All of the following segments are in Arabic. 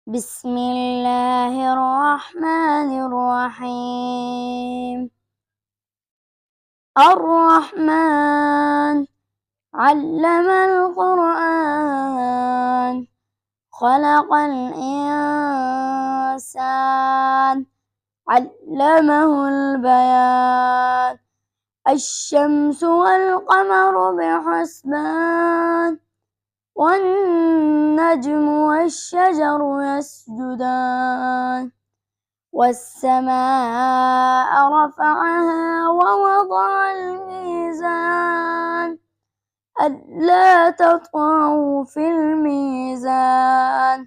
بسم الله الرحمن الرحيم. الرحمن علم القرآن، خلق الإنسان، علمه البيان. الشمس والقمر بحسبان، والنجم والشجر يسجدان. والسماء رفعها ووضع الميزان، ألا تطغوا في الميزان.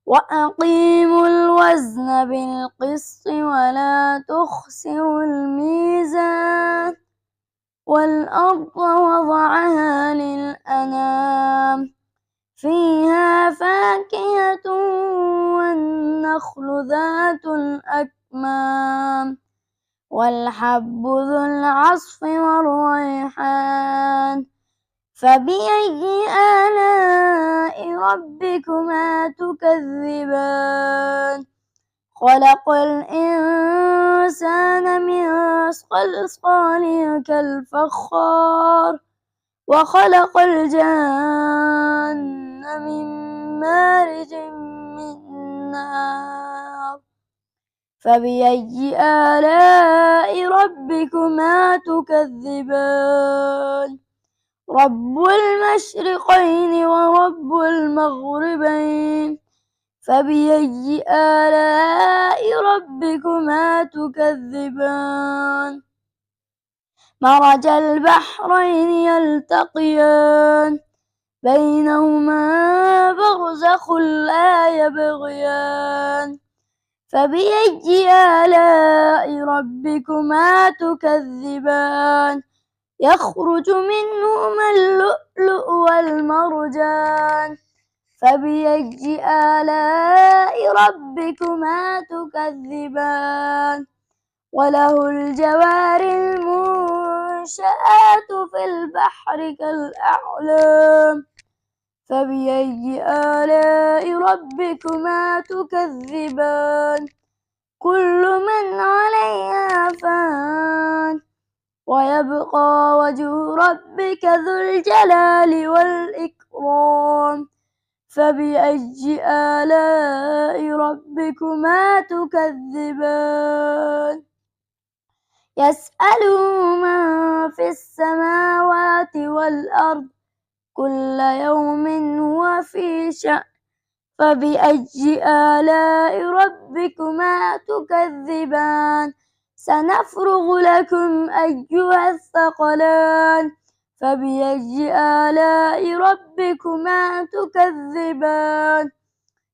وأقيموا الوزن بالقسط ولا تخسروا الميزان. والأرض وضعها للأنام، فيها فاكهة والنخل ذات الأكمام، والحب ذو العصف والريحان. فبأي آلاء ربكما تكذبان؟ خلق الإنسان من صلصال كالفخار، وخلق الجن من مارج من نار. فبأي آلاء ربكما تكذبان؟ رب المشرقين ورب المغربين. فبأي آلاء ربكما تكذبان؟ مرج البحرين يلتقيان، بينهما برزخ لا يبغيان. فبأي آلاء ربكما تكذبان؟ يخرج منهما اللؤلؤ والمرجان. فبأي آلاء ربكما تكذبان؟ وله الجوار المنشآت في البحر كالأعلام. فبأي آلاء ربكما تكذبان؟ كل من عليها فان، ويبقى وجه ربك ذو الجلال والإكرام. فبأي آلاء ربكما تكذبان؟ يسأله من في السماوات والأرض، كل يوم هو في شأن. فبأي آلاء ربكما تكذبان؟ سنفرغ لكم أيها الثقلان. فبأي آلاء ربكما تكذبان؟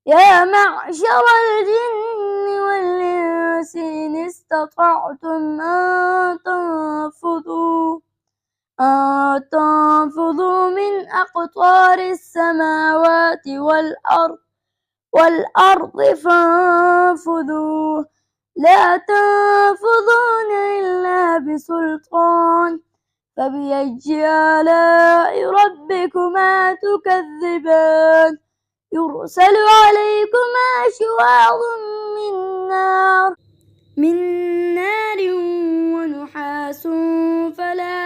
يا معشر الجن والإنس إن استطعتم أن تنفذوا من أقطار السماوات والأرض فانفذوا، لا تنفذون إلا بسلطان. فبأي آلاء ربكما تكذبان؟ يرسل عليكما شواظ من نار ونحاس فلا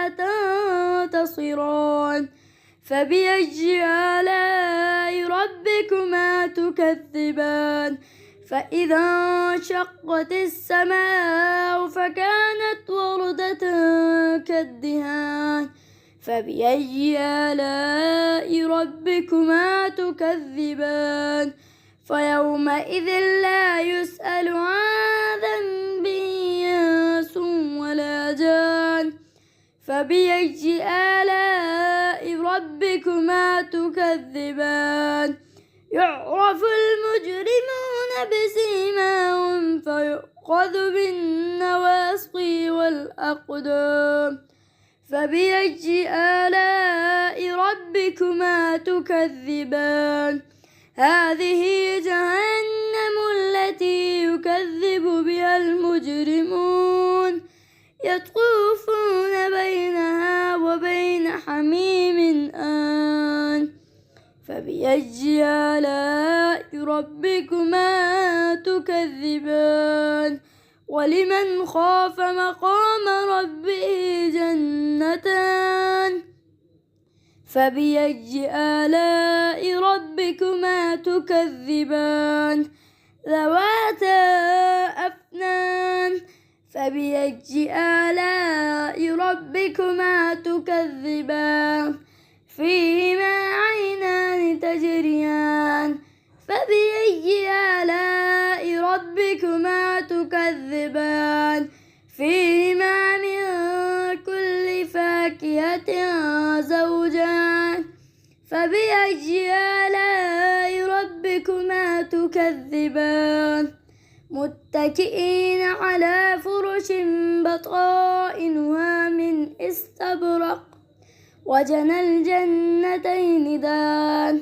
تنتصران. فبأي آلاء ربكما تكذبان؟ فإذا انشقت السماء فكانت وردة كالدهان. فبأي آلاء ربكما تكذبان؟ فيومئذ لا يسأل عن ذنبه إنس ولا جان. فبأي آلاء ربكما تكذبان؟ يعرف المجرمون بسيماهم فيؤخذ بالنواصي والأقدام. فبأي آلاء ربكما تكذبان؟ هذه جهنم التي يكذب بها المجرمون، يطوفون بينها وبين حميم آن. فبأي آلاء ربكما تكذبان ولمن خاف مقام ربه جنتان فبأي آلاء ربكما تكذبان ذواتا أفنان فبأي آلاء ربكما تكذبان فيهما عينان تجريان فبأي آلاء ربكما تكذبان فيهما من كل فاكهة زوجان فبأي آلاء ربكما تكذبان متكئين على فرش بطائنها من استبرق وجنى الجنتين دان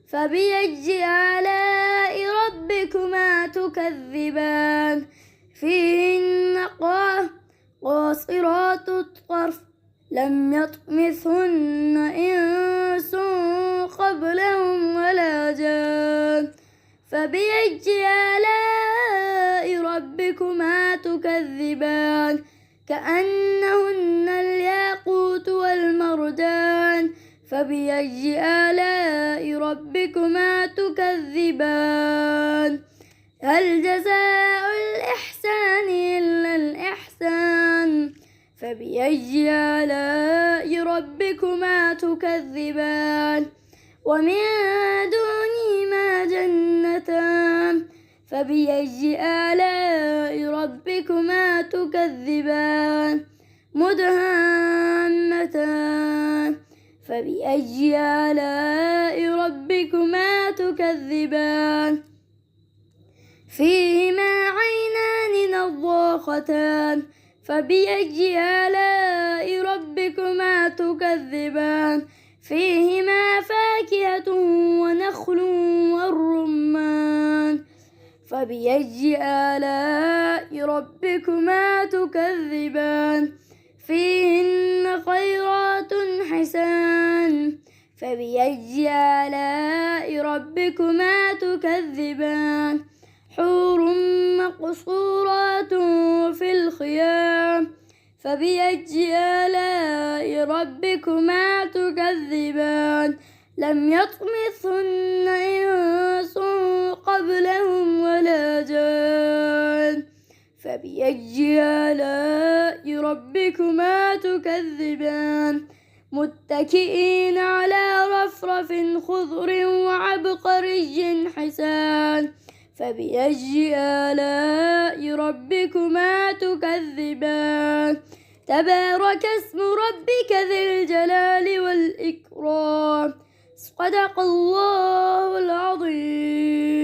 فبأي آلاء ربكما تكذبان فيهن قاصرات الطرف لم يطمثهن إنس قبلهم ولا جان فبأي آلاء ربكما تكذبان كأنهن الياقوت والمرجان فبأي آلاء ربكما تكذبان هل جزاء الإحسان إلا الإحسان فبأي آلاء ربكما تكذبان ومن دونهما جنتان فبأي آلاء ربكما تكذبان مدهامتان فبأي آلاء ربكما تكذبان فيهما عينان نضاختان فبأي آلاء ربكما تكذبان فيهما فاكهة ونخل والرمان فبأي آلاء ربكما تكذبان فيهن خيرات حسان فبأي آلاء ربكما تكذبان حور مقصورات في الخيام فبأي آلاء ربكما تكذبان لم يطمثهن إنس قبلهم ولا جان فبأي آلاء ربكما تكذبان متكئين على رفرف خضر وعبقري حسان فبأي آلاء ربكما تكذبان تبارك اسم ربك ذي الجلال والإكرام صدق الله العظيم.